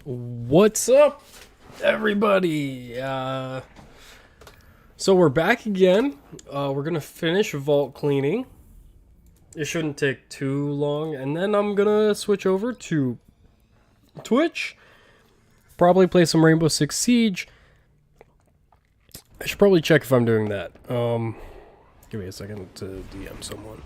What's up, everybody? So we're back again. We're gonna finish vault cleaning. It shouldn't take too long, and then I'm gonna switch over to Twitch. Probably play some Rainbow Six Siege. I should probably check if I'm doing that. Give me a second to DM someone.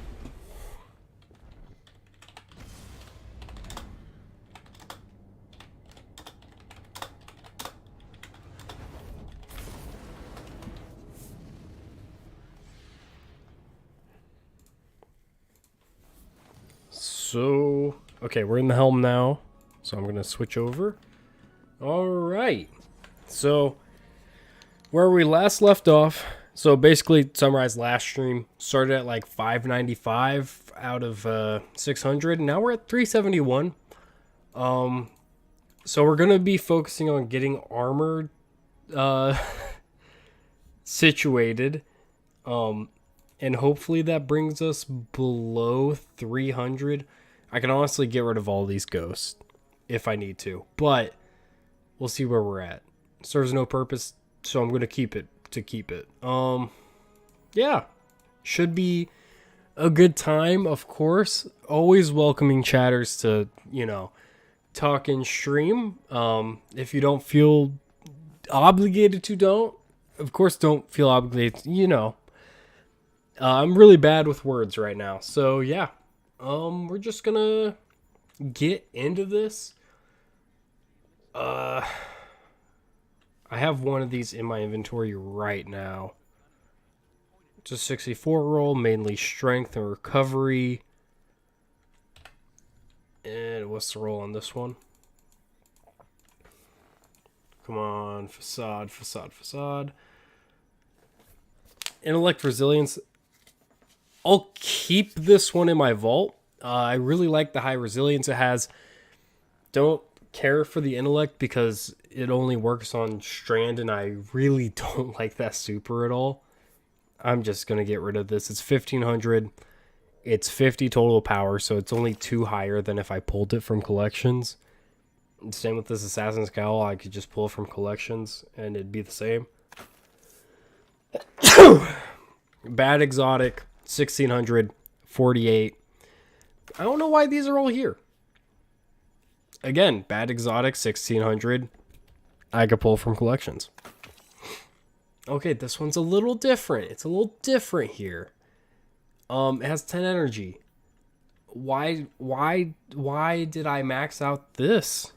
So, okay, we're in the helm now. So I'm going to switch over. All right. So, where we last left off. So, basically, summarize last stream. Started at like 595 out of 600. Now we're at 371. So, we're going to be focusing on getting armor situated. And hopefully that brings us below 300. I can honestly get rid of all these ghosts if I need to, but we'll see where we're at. Serves no purpose, so I'm going to keep it to keep it. Yeah, should be a good time, of course. Always welcoming chatters to, talk and stream. If you don't feel obligated to, don't. Of course, don't feel obligated, I'm really bad with words right now. So, yeah. We're just gonna get into this. I have one of these in my inventory right now. It's a 64 roll, mainly strength and recovery. And what's the roll on this one? Come on, facade. Intellect, resilience. I'll keep this one in my vault. I really like the high resilience it has. Don't care for the intellect because it only works on Strand, and I really don't like that super at all. I'm just going to get rid of this. It's 1500. It's 50 total power, so it's only 2 higher than if I pulled it from collections. Same with this Assassin's Cowl. I could just pull it from collections, and it'd be the same. Bad exotic. 1600, 48. I don't know why these are all here. Again, bad exotic, 1600. I could pull from collections. Okay, this one's a little different. It's a little different here. It has 10 energy. Why did I max out this?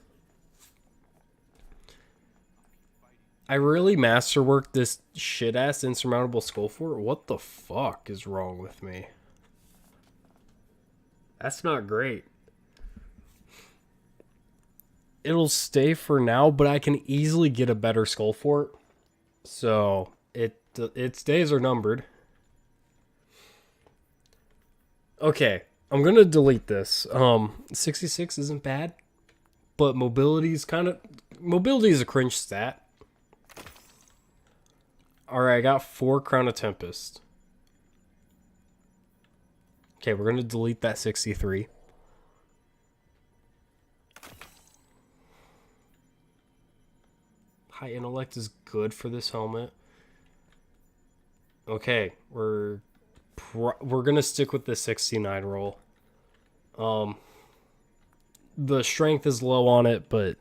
I really masterworked this shit-ass insurmountable skull fort. What the fuck is wrong with me? That's not great. It'll stay for now, but I can easily get a better skull fort. So, its days are numbered. Okay, I'm going to delete this. 66 isn't bad, but mobility is a cringe stat. Alright, I got 4 Crown of Tempest. Okay, we're going to delete that 63. High intellect is good for this helmet. Okay, we're going to stick with the 69 roll. The strength is low on it, but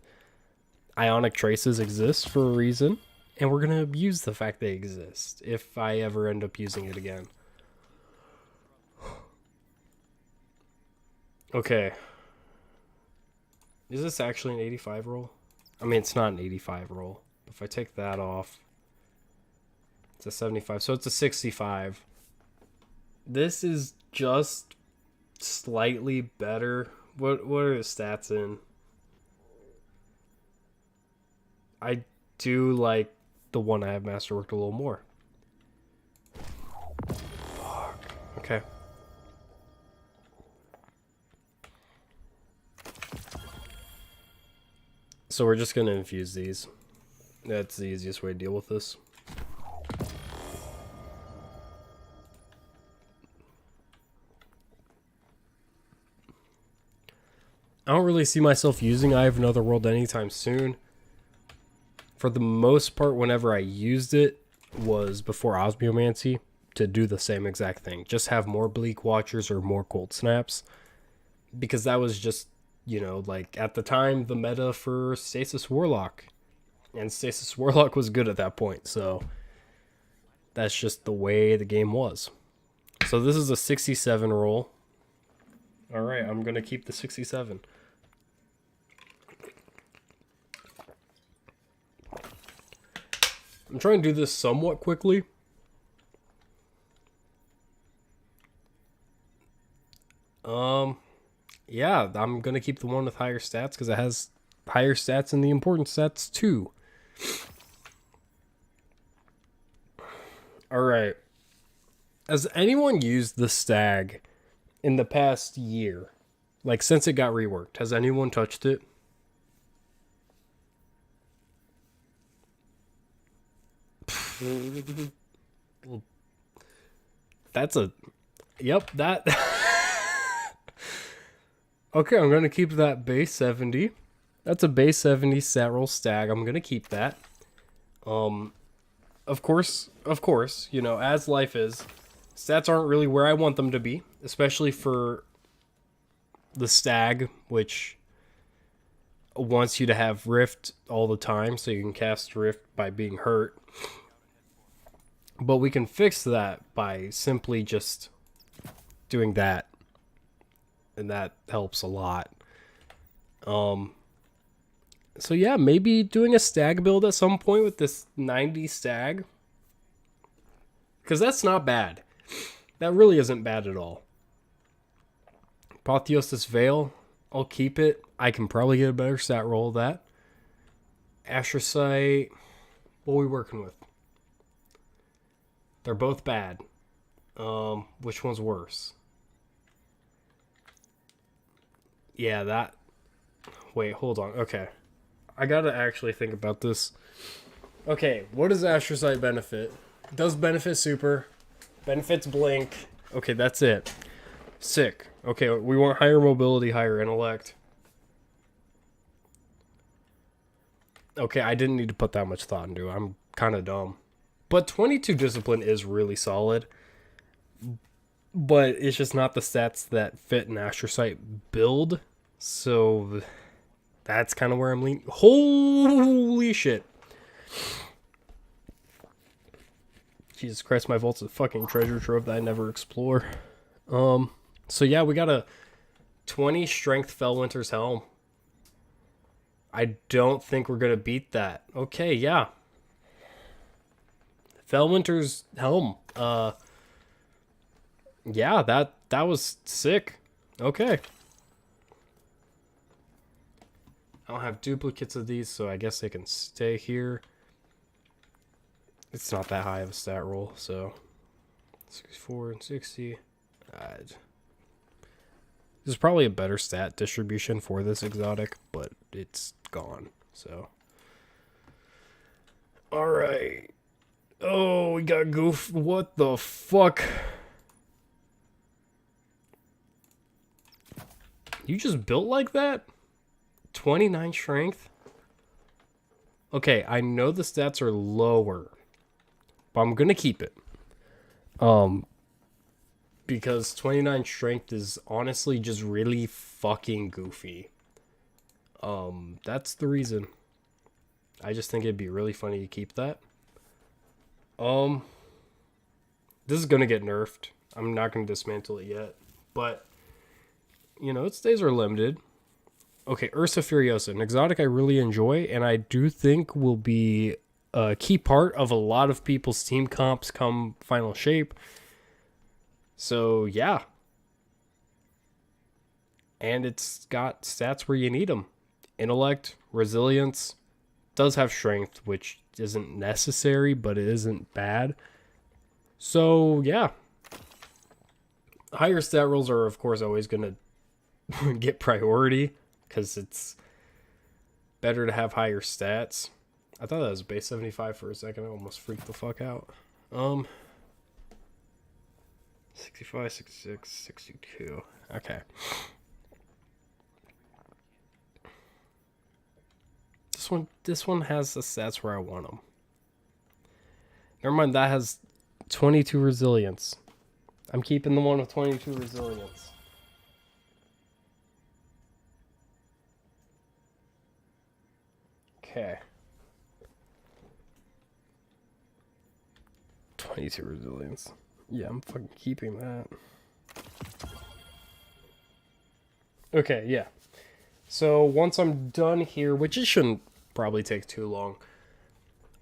ionic traces exist for a reason. And we're going to abuse the fact they exist if I ever end up using it again. Okay. Is this actually an 85 roll? I mean, it's not an 85 roll. If I take that off, it's a 75. So it's a 65. This is just slightly better. What are the stats in? I do like the one I have masterworked a little more. Fuck. Okay. So we're just going to infuse these. That's the easiest way to deal with this. I don't really see myself using Eye of Another World anytime soon. For the most part, whenever I used it was before Osmiomancy to do the same exact thing. Just have more Bleak Watchers or more Cold Snaps. Because that was just, you know, like at the time, the meta for Stasis Warlock. And Stasis Warlock was good at that point, so that's just the way the game was. So this is a 67 roll. Alright, I'm going to keep the 67. I'm trying to do this somewhat quickly. Yeah, I'm going to keep the one with higher stats because it has higher stats in the important stats too. Alright. Has anyone used the Stag in the past year? Like, since it got reworked, has anyone touched it? That's a... Yep, that... Okay, I'm going to keep that base 70. That's a base 70 stat roll Stag. I'm going to keep that. Of course, you know, as life is, stats aren't really where I want them to be, especially for the Stag, which wants you to have Rift all the time, so you can cast Rift by being hurt. But we can fix that by simply just doing that. And that helps a lot. So yeah, maybe doing a Stag build at some point with this 90 Stag. Because that's not bad. That really isn't bad at all. Apotheosis Veil, I'll keep it. I can probably get a better stat roll of that. Astrocyte, what are we working with? They're both bad. Which one's worse? Yeah, that... Wait, hold on. Okay. I gotta actually think about this. Okay, what does Astrocyte benefit? It does benefit Super. Benefits Blink. Okay, that's it. Sick. Okay, we want higher mobility, higher intellect. Okay, I didn't need to put that much thought into it. I'm kind of dumb. But 22 discipline is really solid. But it's just not the stats that fit an Astrocyte build. So that's kind of where I'm leaning. Holy shit. Jesus Christ, my vault's a fucking treasure trove that I never explore. So yeah, we got a 20 strength Fellwinter's Helm. I don't think we're gonna beat that. Okay, yeah. Fellwinter's Helm. Yeah, that was sick. Okay. I don't have duplicates of these, so I guess they can stay here. It's not that high of a stat roll, so 64 and 60. This is probably a better stat distribution for this exotic, but it's gone, so. Alright. Oh, we got Goof. What the fuck? You just built like that? 29 strength? Okay, I know the stats are lower, but I'm gonna keep it. Because 29 strength is honestly just really fucking goofy. That's the reason. I just think it'd be really funny to keep that. This is gonna get nerfed. I'm not gonna dismantle it yet, but you know, its days are limited. Okay, Ursa Furiosa, an exotic I really enjoy, and I do think will be a key part of a lot of people's team comps come final shape. So, yeah. And it's got stats where you need them. Intellect, resilience, does have strength, which isn't necessary, but it isn't bad. So, yeah. Higher stat rolls are, of course, always going to get priority, because it's better to have higher stats. I thought that was base 75 for a second. I almost freaked the fuck out. 65, 66, 62. Okay. This one has the stats where I want them. Never mind, that has 22 resilience. I'm keeping the one with 22 resilience. Okay. 22 resilience. Yeah, I'm fucking keeping that. Okay, yeah. So once I'm done here, which it shouldn't probably take too long,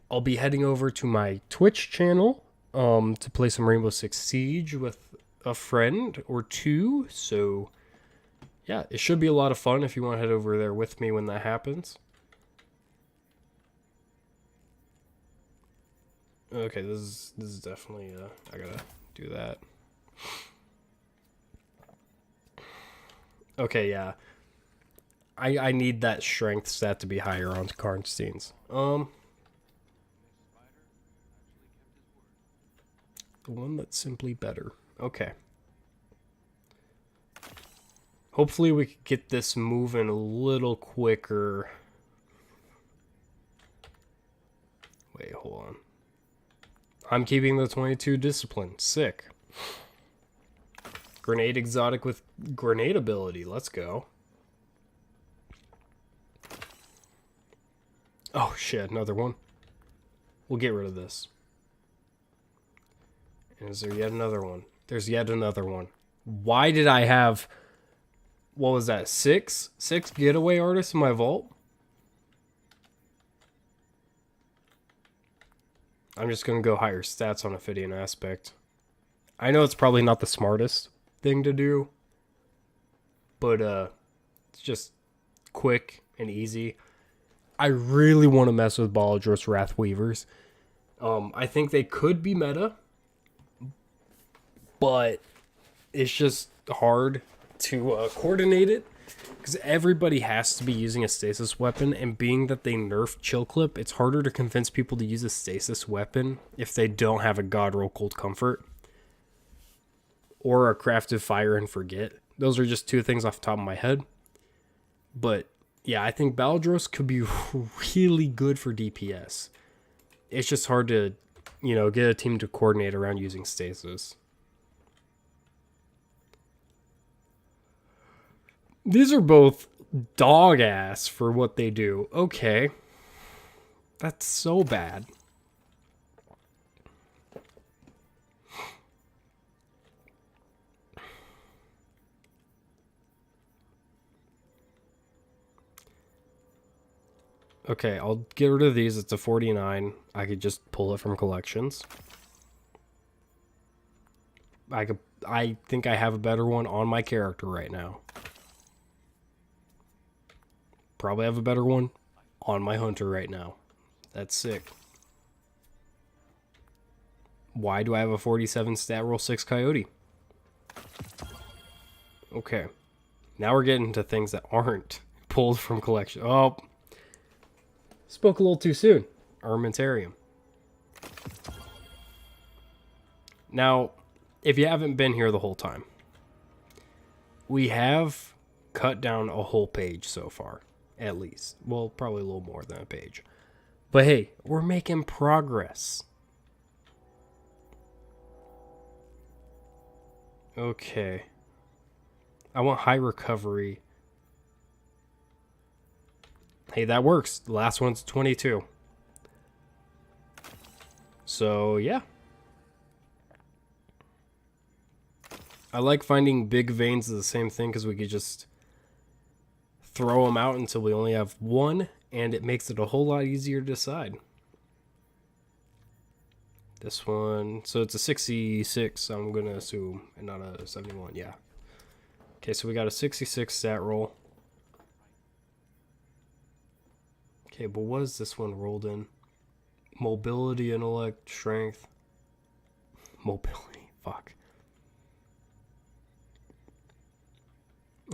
I'll be heading over to my Twitch channel to play some Rainbow Six Siege with a friend or two. So yeah, it should be a lot of fun if you want to head over there with me when that happens. Okay, this is definitely I gotta do that. Okay, yeah. I need that strength stat to be higher on Karnstein's. The one that's simply better. Okay. Hopefully we could get this moving a little quicker. Wait, hold on. I'm keeping the 22 discipline. Sick. Grenade exotic with grenade ability. Let's go. Oh shit, another one. We'll get rid of this. And is there yet another one? There's yet another one. Why did I have... What was that? Six getaway artists in my vault? I'm just going to go higher stats on Ophidian Aspect. I know it's probably not the smartest thing to do, but it's just quick and easy. I really want to mess with Baladros Wrathweavers. I think they could be meta, but it's just hard to coordinate it because everybody has to be using a stasis weapon, and being that they nerfed Chill Clip, it's harder to convince people to use a stasis weapon if they don't have a God Roll Cold Comfort or a Crafted Fire and Forget. Those are just two things off the top of my head. But yeah, I think Baladros could be really good for DPS. It's just hard to, get a team to coordinate around using stasis. These are both dog ass for what they do. Okay. That's so bad. Okay, I'll get rid of these. It's a 49. I could just pull it from collections. I think I have a better one on my character right now. Probably have a better one on my hunter right now. That's sick. Why do I have a 47 stat roll 6 coyote? Okay. Now we're getting to things that aren't pulled from collection. Oh. Spoke a little too soon. Armamentarium. Now, if you haven't been here the whole time, we have cut down a whole page so far. At least. Well, probably a little more than a page. But hey, we're making progress. Okay. I want high recovery. Hey, that works. The last one's 22. So, yeah. I like finding big veins of the same thing because we could just throw them out until we only have one, and it makes it a whole lot easier to decide. This one, so it's a 66, I'm going to assume, and not a 71, yeah. Okay, so we got a 66 stat roll. Okay, but what is this one rolled in? Mobility, intellect, strength. Mobility, fuck.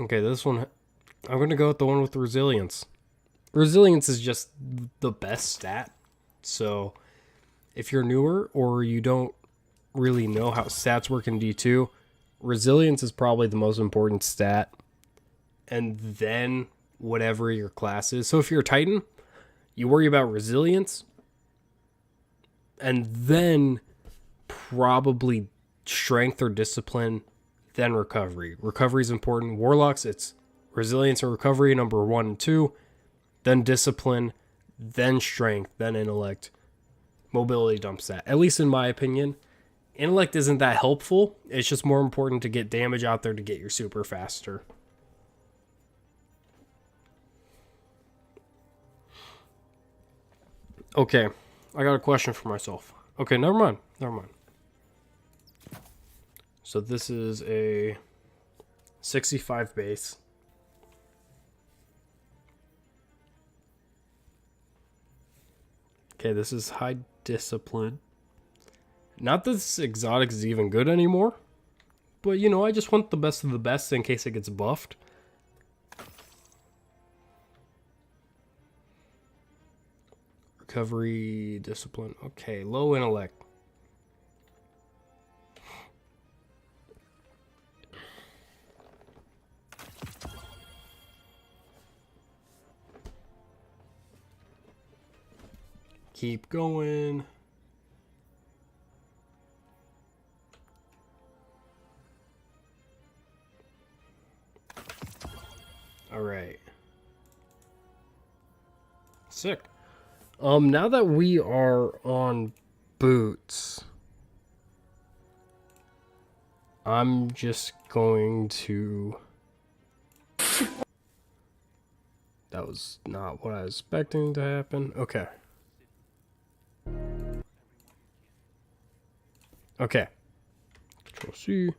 Okay, this one, I'm going to go with the one with resilience. Resilience is just the best stat. So if you're newer or you don't really know how stats work in D2, resilience is probably the most important stat. And then whatever your class is. So if you're a Titan, You worry about resilience, and then probably strength or discipline, then recovery. Recovery is important. Warlocks, it's resilience and recovery, number 1 and 2, then discipline, then strength, then intellect. Mobility dumps that, at least in my opinion. Intellect isn't that helpful. It's just more important to get damage out there to get your super faster. Okay, I got a question for myself. Okay, never mind. So this is a 65 base. Okay, this is high discipline. Not that this exotic is even good anymore, but you know, I just want the best of the best in case it gets buffed. Recovery, discipline. Okay, low intellect. Keep going. All right. Sick. Now that we are on boots, I'm just going to... That was not what I was expecting to happen. Okay. Okay. Control C.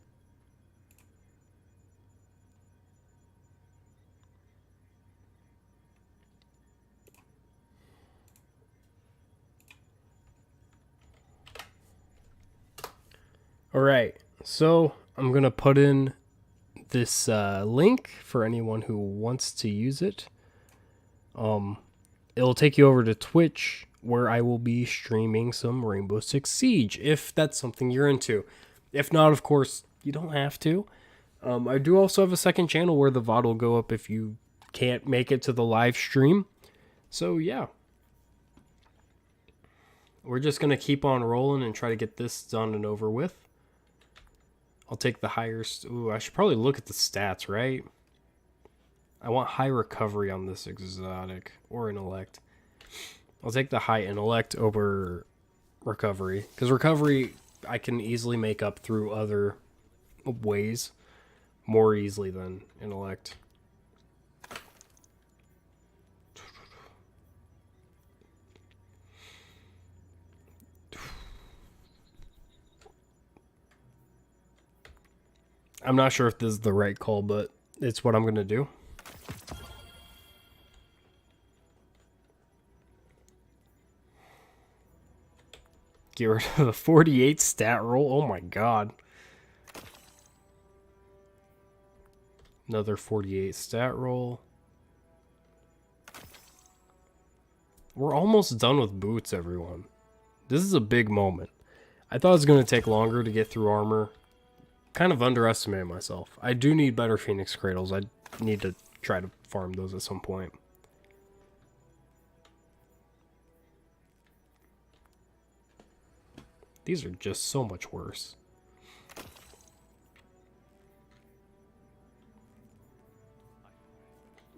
All right, so I'm gonna put in this link for anyone who wants to use it. It'll take you over to Twitch, where I will be streaming some Rainbow Six Siege, if that's something you're into. If not, of course, you don't have to. I do also have a second channel where the VOD will go up if you can't make it to the live stream. So yeah. We're just going to keep on rolling and try to get this done and over with. I'll take the higher... Ooh, I should probably look at the stats, right? I want high recovery on this exotic or intellect. I'll take the high intellect over recovery. Because recovery, I can easily make up through other ways. More easily than intellect. I'm not sure if this is the right call, but it's what I'm going to do. Get rid of the 48 stat roll. Oh my god. Another 48 stat roll. We're almost done with boots, everyone. This is a big moment. I thought it was going to take longer to get through armor. Kind of underestimated myself. I do need better Phoenix Cradles. I need to try to farm those at some point. These are just so much worse.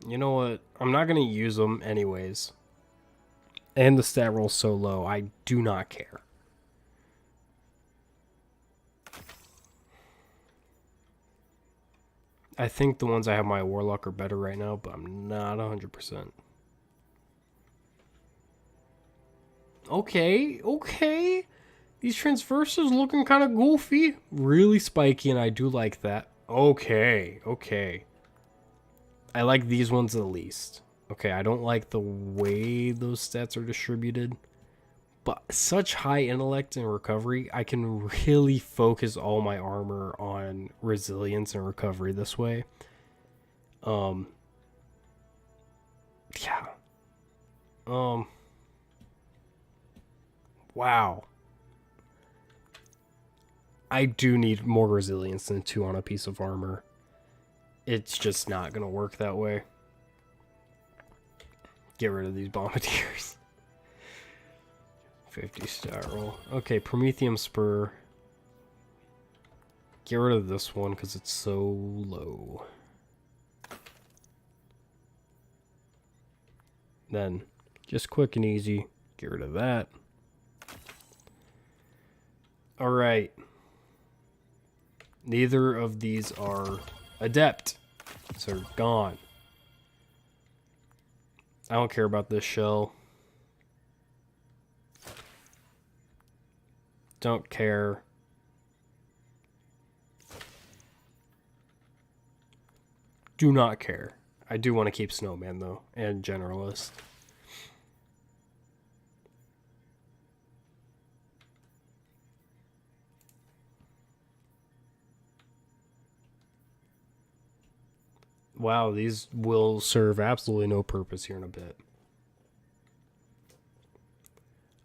You know what? I'm not going to use them anyways. And the stat roll's so low, I do not care. I think the ones I have my Warlock are better right now, but I'm not 100%. Okay. These transversals looking kind of goofy. Really spiky, and I do like that. Okay. I like these ones the least. Okay, I don't like the way those stats are distributed. But such high intellect and recovery, I can really focus all my armor on resilience and recovery this way. Yeah. Wow. I do need more resilience than 2 on a piece of armor. It's just not going to work that way. get rid of these bombardiers. 50 stat roll. Okay, Prometheum Spur. Get rid of this one because it's so low. Then, just quick and easy, get rid of that. Alright. Neither of these are adept. So they're gone. I don't care about this shell. Don't care. Do not care. I do want to keep Snowman though, and Generalist. Wow, these will serve absolutely no purpose here in a bit.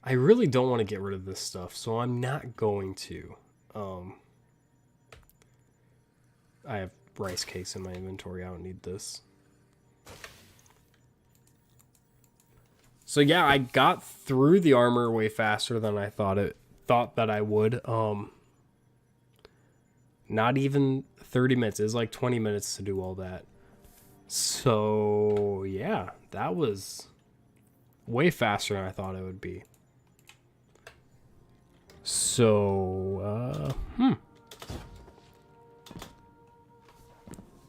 I really don't want to get rid of this stuff, so I'm not going to. I have rice cakes in my inventory. I don't need this. So yeah, I got through the armor way faster than I thought that I would. Not even 30 minutes. It was like 20 minutes to do all that. So yeah, that was way faster than I thought it would be. So,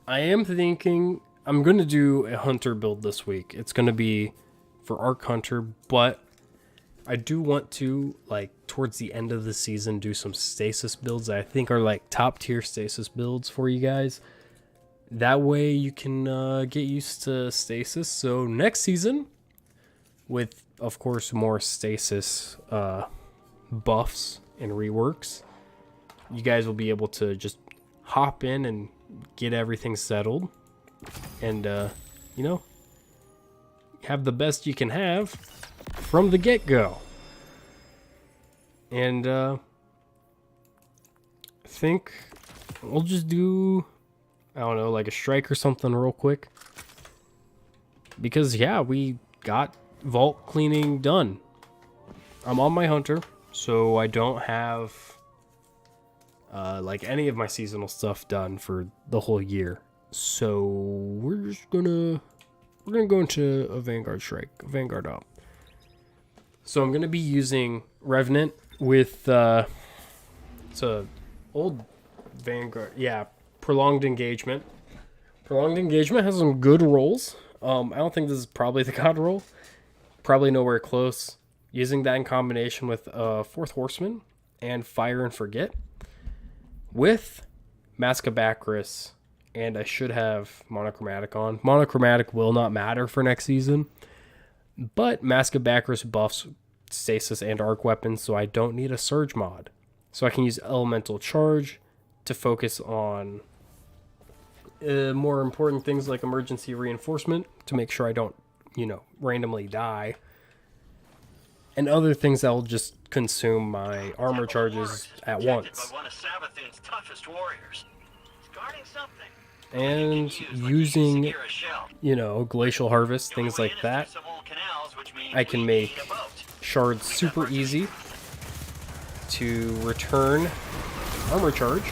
I am thinking I'm going to do a hunter build this week. It's going to be for Arc Hunter, but I do want to, like, towards the end of the season, do some stasis builds that I think are, like, top tier stasis builds for you guys. That way you can get used to stasis. So next season, with, of course, more stasis buffs and reworks, you guys will be able to just hop in and get everything settled. And, you know, have the best you can have from the get-go. And, I think we'll just do, I don't know, like a strike or something real quick. Because, yeah, we got vault cleaning done. I'm on my hunter, so I don't have, like, any of my seasonal stuff done for the whole year. So, we're gonna go into a Vanguard strike, a Vanguard up. So, I'm gonna be using Revenant with, it's a old Vanguard, yeah, Prolonged Engagement. Prolonged Engagement has some good rolls. I don't think this is probably the god roll. Probably nowhere close. Using that in combination with Fourth Horseman and Fire and Forget. With Mask of Bacchus, and I should have Monochromatic on. Monochromatic will not matter for next season. But Mask of Bacchus buffs Stasis and Arc weapons, so I don't need a Surge mod. So I can use Elemental Charge to focus on more important things like emergency reinforcement to make sure I don't, you know, randomly die. And other things that will just consume my armor charges at once. And using, you know, Glacial Harvest, things like that, I can make shards super easy to return armor charge.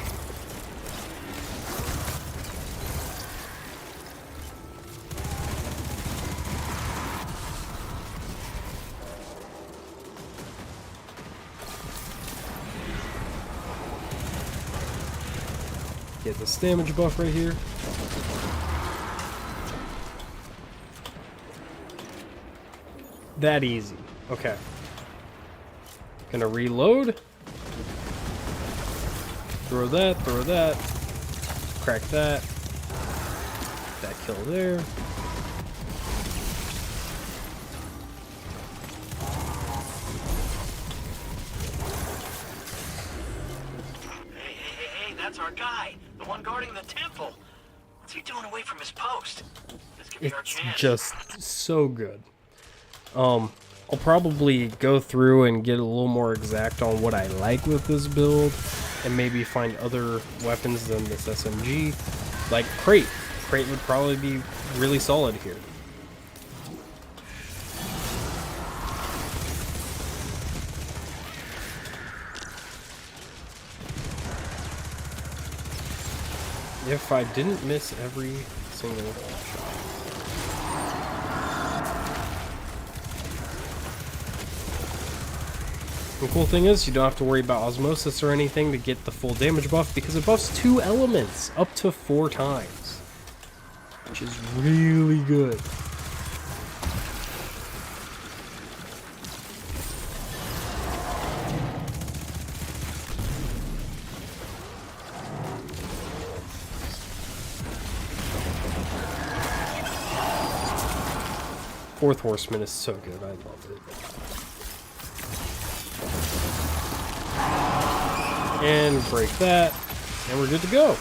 Get this damage buff right here. That easy. Okay. Gonna reload. Throw that, throw that. Crack that. That kill there. Hey, that's our guy. The one guarding the temple. What's he doing away from his post? It's just so good. I'll probably go through and get a little more exact on what I like with this build, and maybe find other weapons than this SMG. Like Crate. Crate would probably be really solid here. If I didn't miss every single shot. The cool thing is, you don't have to worry about osmosis or anything to get the full damage buff because it buffs 2 elements up to 4 times, which is really good. Fourth Horseman is so good, I love it. And break that, and we're good to go.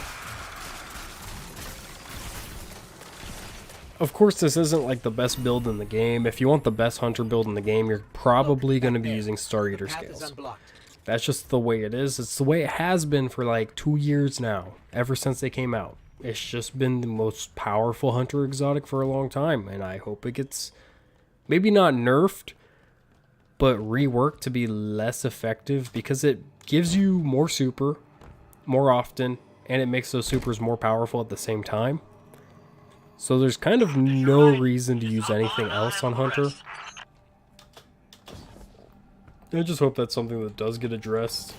Of course, this isn't like the best build in the game. If you want the best hunter build in the game, you're probably going to be using Star Eater scales. That's just the way it is. It's the way it has been for like 2 years now, ever since they came out. It's just been the most powerful hunter exotic for a long time, and I hope it gets maybe not nerfed, but reworked to be less effective because it gives you more super more often, and it makes those supers more powerful at the same time. So there's kind of no reason to use anything else on Hunter. I just hope that's something that does get addressed.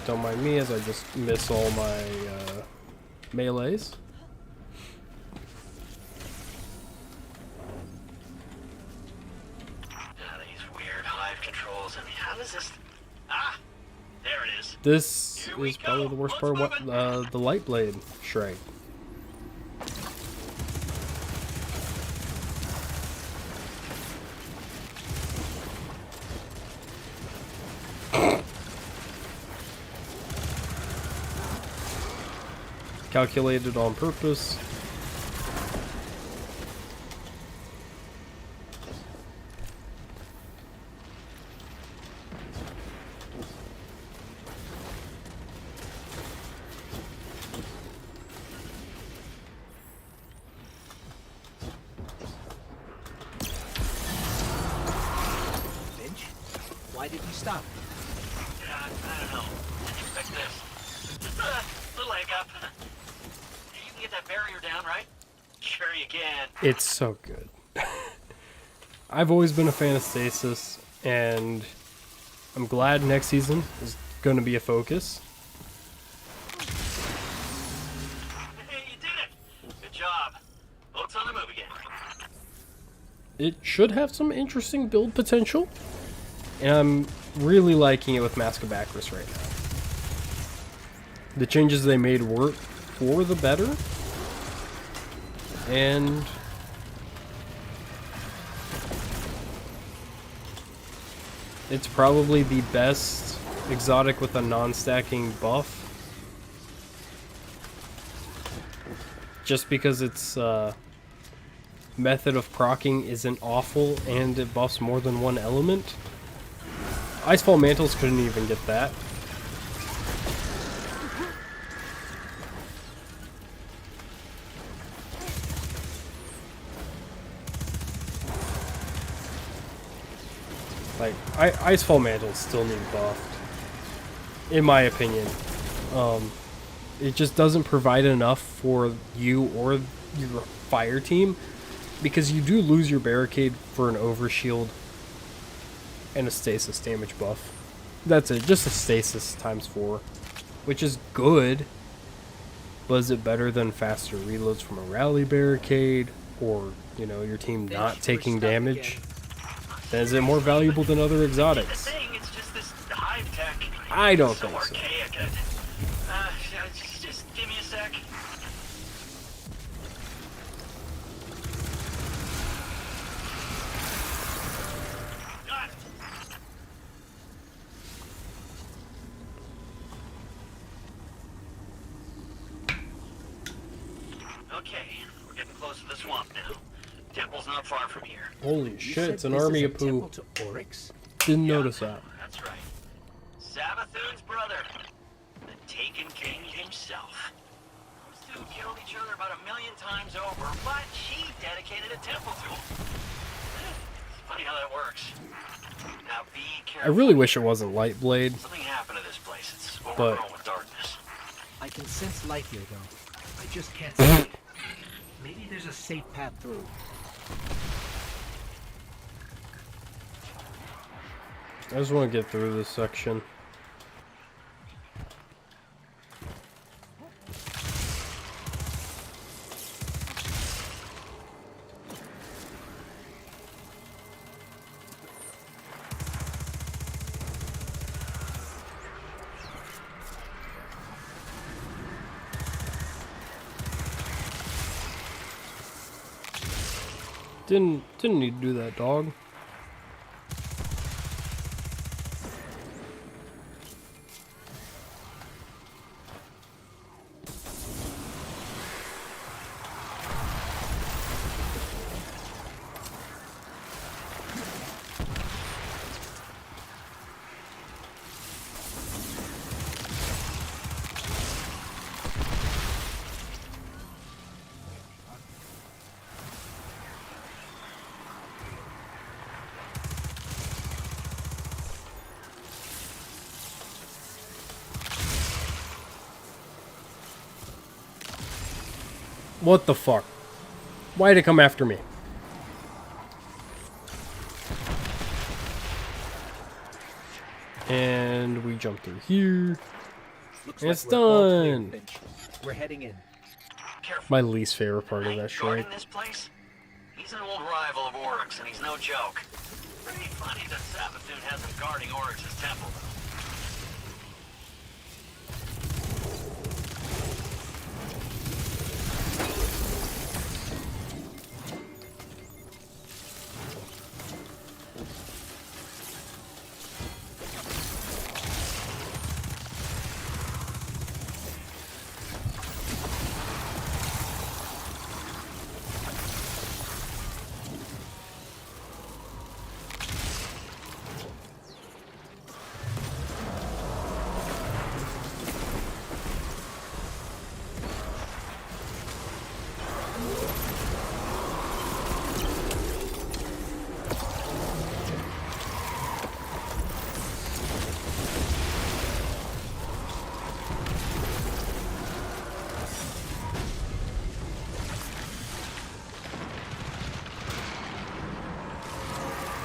Don't mind me as I just miss all my melees. These weird hive controls. I mean, how does this... Ah! There it is. This is probably the worst part. What the light blade shrike. Calculated on purpose. Why did you stop? I don't know. Didn't expect this. Little hiccup. You can get that barrier down, right? Sure you can. It's so good. I've always been a fan of stasis, and I'm glad next season is going to be a focus. Hey, you did it. Good job. Boat's on the move again. It should have some interesting build potential, and I'm really liking it with Mask of Bacchus right now. The changes they made work for the better, and it's probably the best exotic with a non-stacking buff, just because its method of proccing isn't awful and it buffs more than one element. Icefall Mantles couldn't even get that. Like, Icefall Mantles still need buffed, in my opinion. It just doesn't provide enough for you or your fire team, because you do lose your barricade for an overshield and a stasis damage buff. That's it, just a stasis times 4, which is good, but is it better than faster reloads from a rally barricade, or, you know, your team not taking damage? Then is it more valuable than other exotics? It's just this hive tech. I don't So think so. archaic. Just give me a sec. Got it. Okay, we're getting close to the swamp now. Temple's not far from here. Holy shit, it's an army of poo. Didn't notice that. That's right. Savathun's brother, the Taken King himself. Those two killed each other about 1,000,000 times over, but she dedicated a temple to him. It's funny how that works. Now be I careful. really wish it wasn't Light Blade, Something happened to this place. It's but overgrown with darkness. I can sense light here, though. I just can't see it. Maybe there's a safe path through. I just want to get through this section. Didn't need to do that, dog. What the fuck? Why'd it come after me? And we jump through here. Looks It's like we're all clear, done. Finch. We're heading in. Careful. My least favorite part of that shit. Guarding this place? He's an old rival of Oryx, and he's no joke. Pretty funny that Sabathun has him guarding Oryx's temple, though.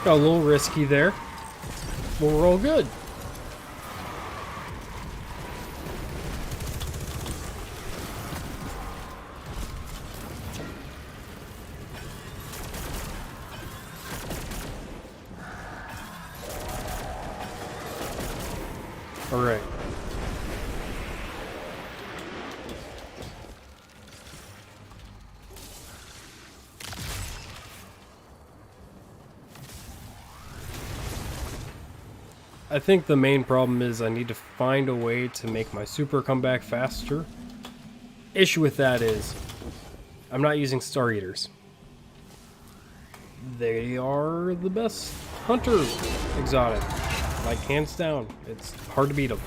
Got a little risky there, but we're all good. All right. I think the main problem is I need to find a way to make my super come back faster. Issue with that is I'm not using Star Eaters. They are the best hunter exotic. Like, hands down. It's hard to beat them.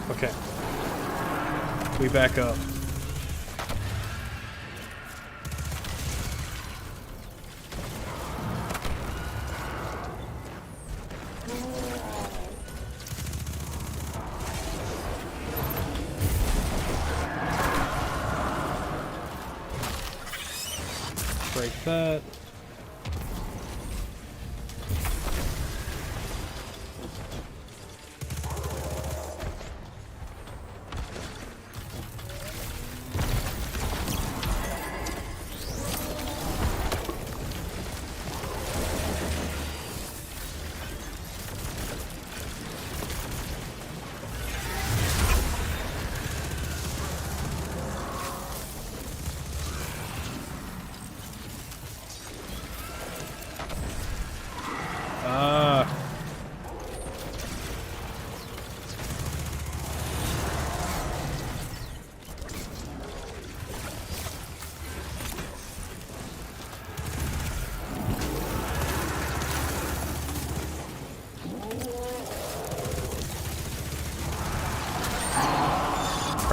Okay. We back up. Break that.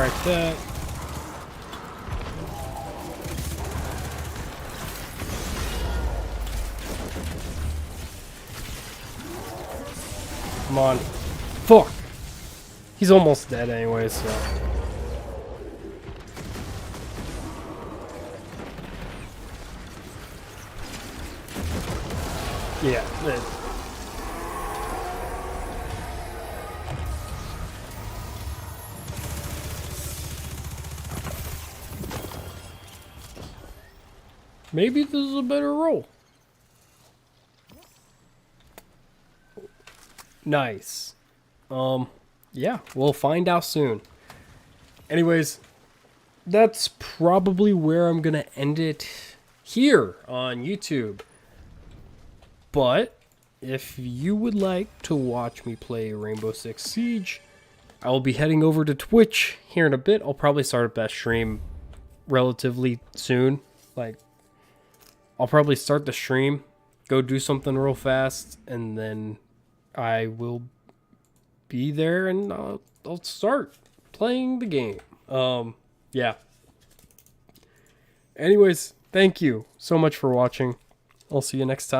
Crack that. Come on. Fuck! He's almost dead anyway, so... Yeah. Maybe this is a better roll. Nice. Yeah, we'll find out soon. Anyways, that's probably where I'm gonna end it here on YouTube. But if you would like to watch me play Rainbow Six Siege, I will be heading over to Twitch here in a bit. I'll probably start up that stream relatively soon. Like, I'll probably start the stream, go do something real fast, and then I will be there and I'll start playing the game. Yeah. Anyways, thank you so much for watching. I'll see you next time.